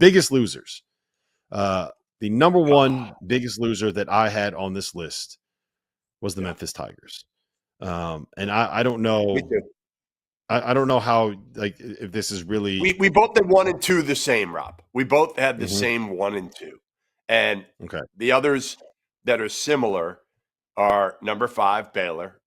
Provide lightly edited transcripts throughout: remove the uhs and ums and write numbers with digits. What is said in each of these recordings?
biggest losers. The number one biggest loser that I had on this list was the Memphis Tigers. And I don't know. Me too. I don't know how, like, if this is really. We both had 1 and 2 the same, Rob. We both had the same 1 and 2. And the others that are similar are number 5, Baylor.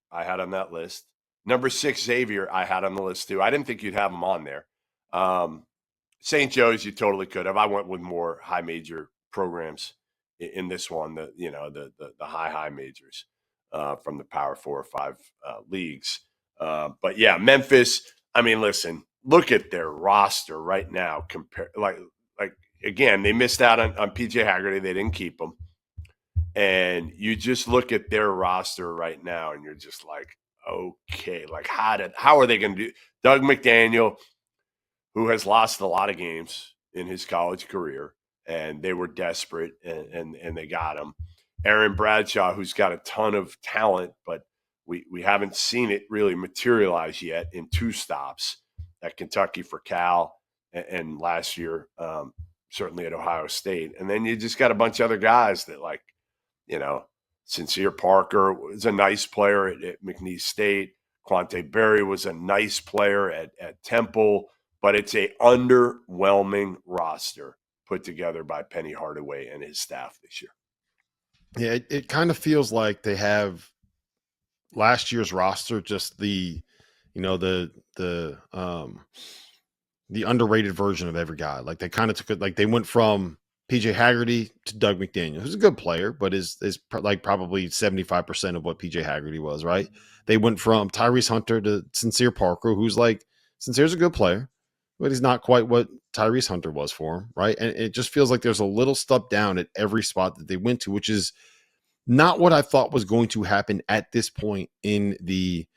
I had on that list. Number 6, Xavier, I had on the list too. I didn't think you'd have them on there. St. Joe's, you totally could have. I went with more high major programs in this one, the high majors from the Power 4 or 5 leagues. But yeah, Memphis, I mean, listen, look at their roster right now. Again, they missed out on PJ Haggerty. They didn't keep him. And you just look at their roster right now and you're just like, okay, like how are they going to do? Doug McDaniel, who has lost a lot of games in his college career, and they were desperate and they got him. Aaron Bradshaw, who's got a ton of talent, but we haven't seen it really materialize yet in 2 stops at Kentucky for Cal and last year, certainly at Ohio State. And then you just got a bunch of other guys that, like, Sincere Parker was a nice player at McNeese State. Quante Berry was a nice player at Temple, but it's a underwhelming roster put together by Penny Hardaway and his staff this year. Yeah, it kind of feels like they have last year's roster, just the underrated version of every guy. Like, they kind of took it, like they went from PJ Haggerty to Doug McDaniel, who's a good player, but is like probably 75% of what PJ Haggerty was, right? They went from Tyrese Hunter to Sincere Parker, who's like, Sincere's a good player, but he's not quite what Tyrese Hunter was for him, right? And it just feels like there's a little step down at every spot that they went to, which is not what I thought was going to happen at this point in the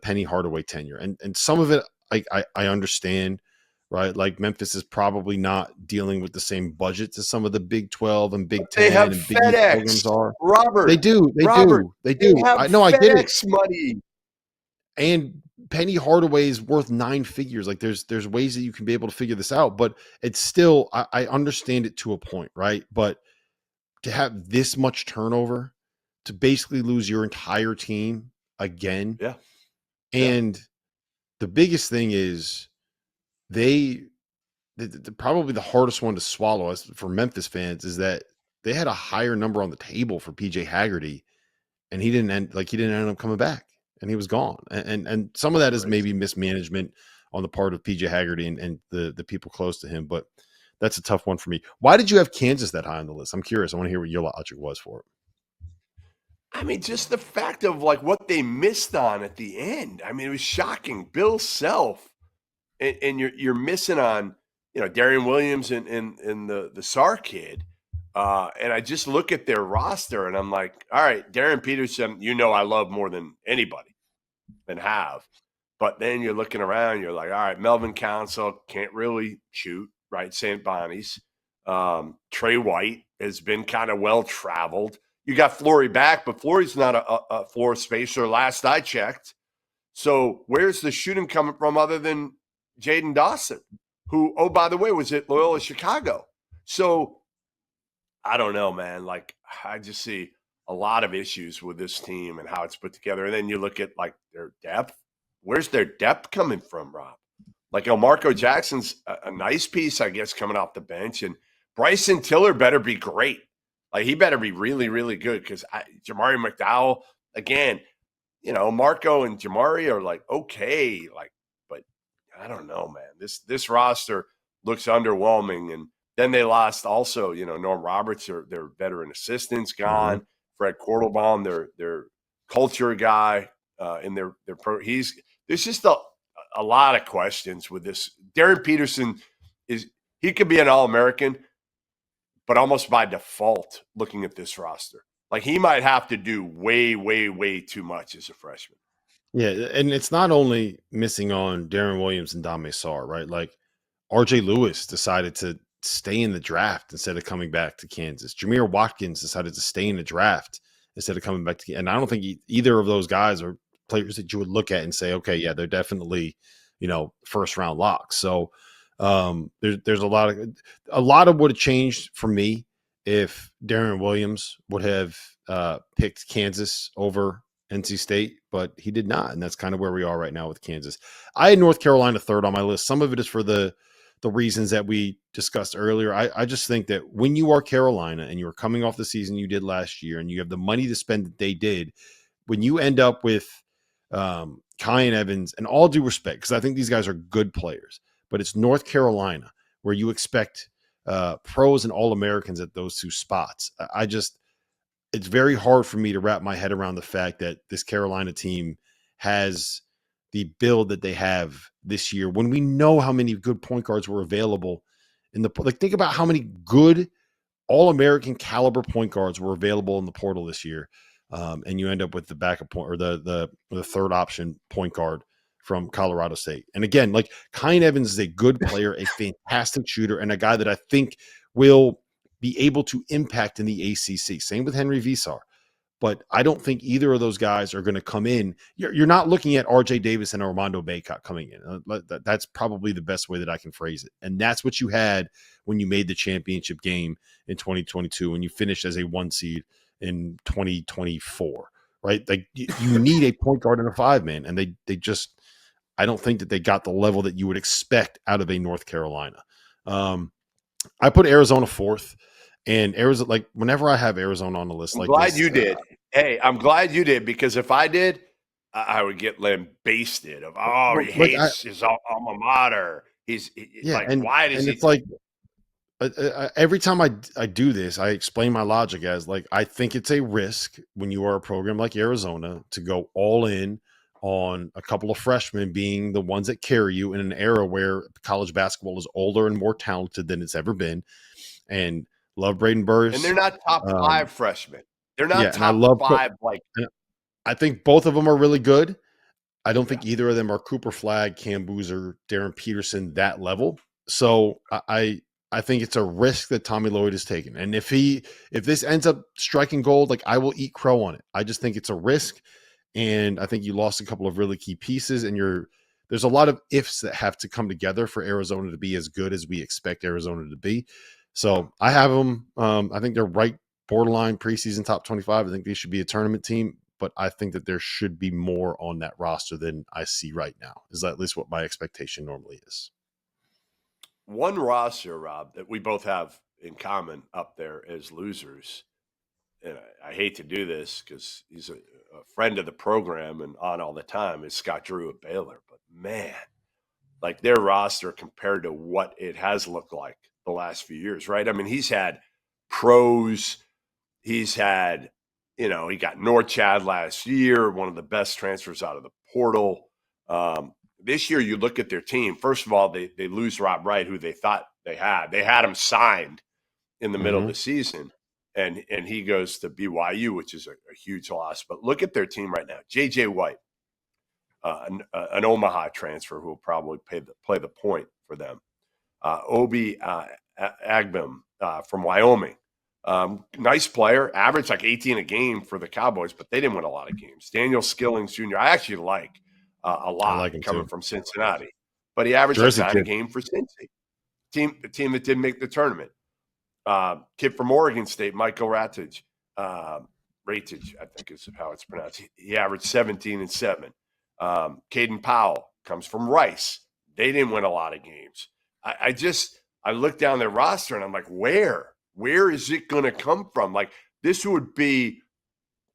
Penny Hardaway tenure. And some of it I understand, right? Like, Memphis is probably not dealing with the same budgets as some of the Big 12 and Big 10 have and Big FedEx, East programs are. Robert. They do. They have I get it. FedEx money. And Penny Hardaway is worth 9 figures. Like, there's ways that you can be able to figure this out, but it's still, I understand it to a point, right? But to have this much turnover, to basically lose your entire team again. Yeah. And the biggest thing is probably the hardest one to swallow for Memphis fans is that they had a higher number on the table for PJ Haggerty, and he didn't end up coming back, and he was gone. And some of that is maybe mismanagement on the part of PJ Haggerty and the people close to him, but that's a tough one for me. Why did you have Kansas that high on the list? I'm curious. I want to hear what your logic was for it. I mean, just the fact of, like, what they missed on at the end. I mean, it was shocking. Bill Self, and you're missing on, Darian Williams and the Sarr kid. And I just look at their roster and I'm like, all right, Darren Peterson, I love more than anybody and have. But then you're looking around, you're like, all right, Melvin Council can't really shoot, right? St. Bonnie's. Trey White has been kind of well-traveled. You got Flory back, but Flory's not a floor spacer last I checked. So where's the shooting coming from other than Jaden Dawson, who, oh, by the way, was at Loyola Chicago? So I don't know, man. Like, I just see a lot of issues with this team and how it's put together. And then you look at, like, their depth. Where's their depth coming from, Rob? Like, Marco Jackson's a nice piece, I guess, coming off the bench. And Bryson Tiller better be great. Like, he better be really, really good, because Jamari McDowell, again, Marco and Jamari are, like, okay, like, but I don't know, man. This roster looks underwhelming. And then they lost also, Norm Roberts, their veteran assistant's gone. Mm-hmm. Fred Quartelbaum, their culture guy, in their pro. There's just a lot of questions with this. Darren Peterson he could be an All-American, but almost by default, looking at this roster, like, he might have to do way, way, way too much as a freshman. Yeah, and it's not only missing on Darren Williams and Dame Sarr, right? Like, RJ Lewis decided to stay in the draft instead of coming back to Kansas. Jameer Watkins decided to stay in the draft instead of coming back to, and I don't think either of those guys are players that you would look at and say, okay, yeah, they're definitely, first round locks. So There's a lot of would have changed for me if Darren Williams would have picked Kansas over NC State, but he did not, and that's kind of where we are right now with Kansas. I had North Carolina third on my list. Some of it is for the reasons that we discussed earlier. I just think that when you are Carolina and you are coming off the season you did last year, and you have the money to spend that they did, when you end up with Kai and Evans, and all due respect, because I think these guys are good players, but it's North Carolina where you expect pros and All-Americans at those two spots. It's very hard for me to wrap my head around the fact that this Carolina team has the build that they have this year when we know how many good point guards were available in the, like, think about how many good All-American caliber point guards were available in the portal this year. And you end up with the backup point, or the third option point guard from Colorado State. And again, like, Kyan Evans is a good player, a fantastic shooter, and a guy that I think will be able to impact in the ACC. Same with Henry Visar. But I don't think either of those guys are going to come in. You're not looking at RJ Davis and Armando Bacot coming in. That's probably the best way that I can phrase it. And that's what you had when you made the championship game in 2022, when you finished as a 1 seed in 2024, right? Like, you need a point guard and a 5-man. And they just, I don't think that they got the level that you would expect out of a North Carolina. I put Arizona fourth. And Arizona, like, whenever I have Arizona on the list, I'm like glad this, you did. Hey, I'm glad you did, because if I did, I would get lambasted of, he hates his alma mater. Why does he? It's like, every time I do this, I explain my logic as, like, I think it's a risk when you are a program like Arizona to go all in on a couple of freshmen being the ones that carry you in an era where college basketball is older and more talented than it's ever been. And love Braden Burris. And they're not top 5 freshmen. They're not and I top love 5. Like, I think both of them are really good. I don't think either of them are Cooper Flagg, Cam Boozer, Darren Peterson, that level. So I think it's a risk that Tommy Lloyd is taking. And if this ends up striking gold, like, I will eat crow on it. I just think it's a risk. And I think you lost a couple of really key pieces, and there's a lot of ifs that have to come together for Arizona to be as good as we expect Arizona to be. So I have them. I think they're right borderline preseason top 25. I think they should be a tournament team, but I think that there should be more on that roster than I see right now. Is at least what my expectation normally is. One roster, Rob, that we both have in common up there as losers, and I hate to do this because he's a friend of the program and on all the time, is Scott Drew at Baylor. But man, like, their roster compared to what it has looked like the last few years, right? I mean, he's had pros. He's had, he got Norchad last year, one of the best transfers out of the portal. This year, you look at their team. First of all, they lose Rob Wright, who they thought they had. They had him signed in the middle of the season, and he goes to BYU, which is a huge loss. But look at their team right now. J.J. White, an Omaha transfer who will probably play the point for them. Obi Agbim from Wyoming. Nice player, averaged like 18 a game for the Cowboys, but they didn't win a lot of games. Daniel Skillings Jr., I actually like a lot, I like him coming too. from Cincinnati, but he averaged like 9 a game for Cincy. The team that didn't make the tournament. Kid from Oregon State, Michael Ratage, I think is how it's pronounced. He averaged 17 and 7. Caden Powell comes from Rice. They didn't win a lot of games. I look down their roster and I'm like, where is it going to come from? Like, this would be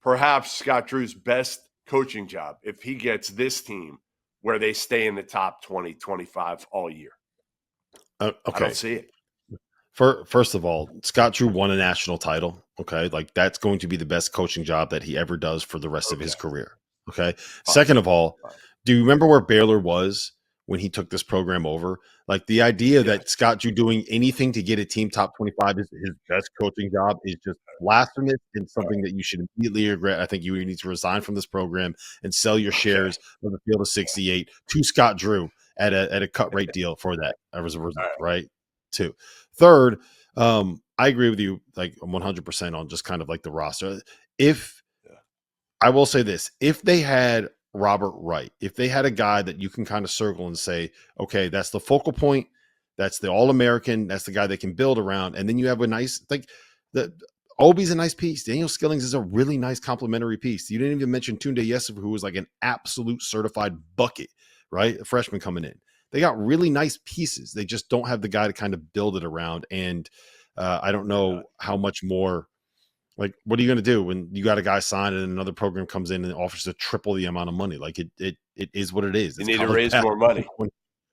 perhaps Scott Drew's best coaching job if he gets this team where they stay in the top 20, 25 all year. Okay. I don't see it. First of all, Scott Drew won a national title. Okay. Like, that's going to be the best coaching job that he ever does for the rest of his career. Okay. Fine. Second of all, do you remember where Baylor was when he took this program over? Like, the idea that Scott Drew doing anything to get a team top 25 is his best coaching job is just blasphemous and something that you should immediately regret. I think you need to resign from this program and sell your shares of the Field of 68 to Scott Drew at a cut rate deal for that as a result, right? Two. Third, I agree with you like 100% on just kind of like the roster. I will say this, if they had Robert Wright, if they had a guy that you can kind of circle and say, okay, that's the focal point, That's the All-American. That's the guy they can build around. And then you have a nice, like, the Obi's a nice piece. Daniel Skillings is a really nice complementary piece. You didn't even mention Tunde Yesufu, who was like an absolute certified bucket, right? A freshman coming in. They got really nice pieces. They just don't have the guy to kind of build it around. And I don't know how much more. Like, what are you going to do when you got a guy signed and another program comes in and offers to triple the amount of money? Like, it is what it is. You It's need to college raise more money. basketball.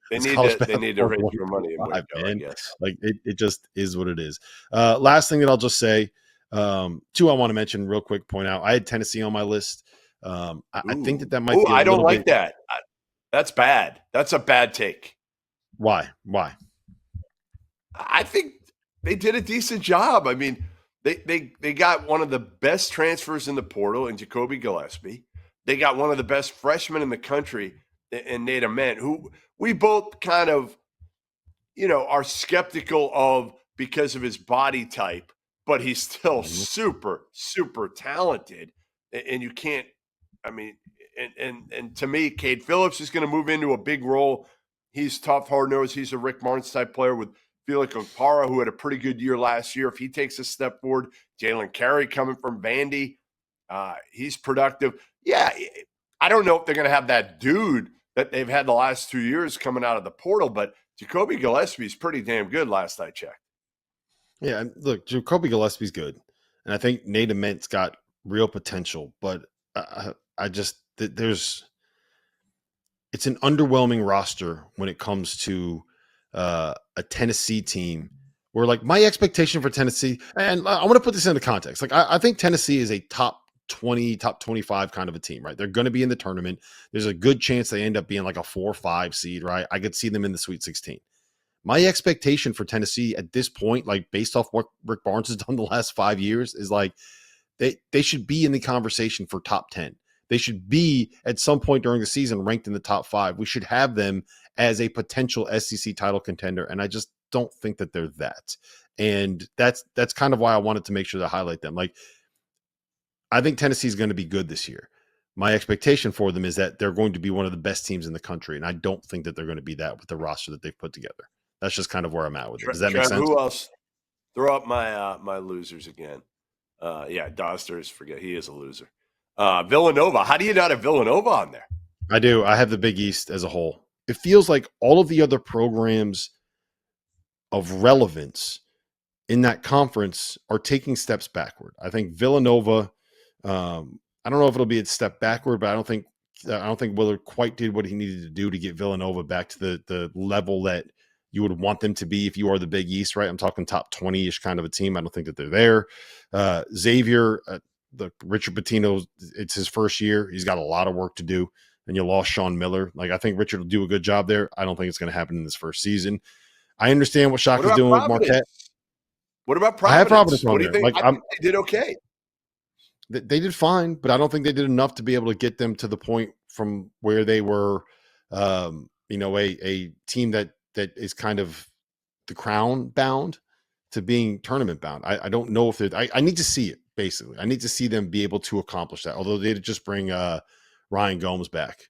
They It's need college to basketball raise more money and more go, I man. guess. Like, it just is what it is. Last thing that I'll just say, two I want to mention real quick, point out. I had Tennessee on my list. I think that might be a I don't little like bit. that. That's bad. That's a bad take. Why? I think they did a decent job. I mean, they got one of the best transfers in the portal in Jacoby Gillespie. They got one of the best freshmen in the country in Nate Ament, who we both kind of, are skeptical of because of his body type, but he's still super, super talented. And you can't, I mean, and to me, Cade Phillips is going to move into a big role. He's tough, hard-nosed. He's a Rick Barnes type player with Felix Okpara, who had a pretty good year last year. If he takes a step forward, Jalen Carey coming from Vandy, he's productive. Yeah, I don't know if they're going to have that dude that they've had the last 2 years coming out of the portal, but Jacoby Gillespie is pretty damn good last I checked. Yeah, look, Jacoby Gillespie's good. And I think Nate Ament's got real potential, but I just, it's an underwhelming roster when it comes to a Tennessee team where, like, my expectation for Tennessee, and I want to put this into context. Like, I think Tennessee is a top 20, top 25 kind of a team, right? They're going to be in the tournament. There's a good chance they end up being like a 4 or 5 seed, right? I could see them in the Sweet 16. My expectation for Tennessee at this point, like based off what Rick Barnes has done the last 5 years, is like they should be in the conversation for top 10. They should be at some point during the season ranked in the top 5. We should have them as a potential SEC title contender, and I just don't think that they're that. And that's kind of why I wanted to make sure to highlight them. Like, I think Tennessee is going to be good this year. My expectation for them is that they're going to be one of the best teams in the country, and I don't think that they're going to be that with the roster that they've put together. That's just kind of where I'm at with it. Does that make sense? Who else? Throw up my losers again. Yeah, Dosters, forget he is a loser. Villanova. How do you not have Villanova on there? I do. I have the Big East as a whole. It feels like all of the other programs of relevance in that conference are taking steps backward. I think Villanova, I don't know if it'll be a step backward, but I don't think Willard quite did what he needed to do to get Villanova back to the level that you would want them to be if you are the Big East, right? I'm talking top 20-ish kind of a team. I don't think that they're there. Xavier, the Richard Pitino, it's his first year. He's got a lot of work to do, and you lost Sean Miller. Like, I think Richard will do a good job there. I don't think it's going to happen in this first season. I understand what Shaka's doing with Marquette. What about Providence? I have Providence on what do you there. think? Like, I think they did okay. They did fine, but I don't think they did enough to be able to get them to the point from where they were, a team that is kind of the crown bound to being tournament bound. I don't know if I need to see it, basically. I need to see them be able to accomplish that, although they did just bring Ryan Gomes back.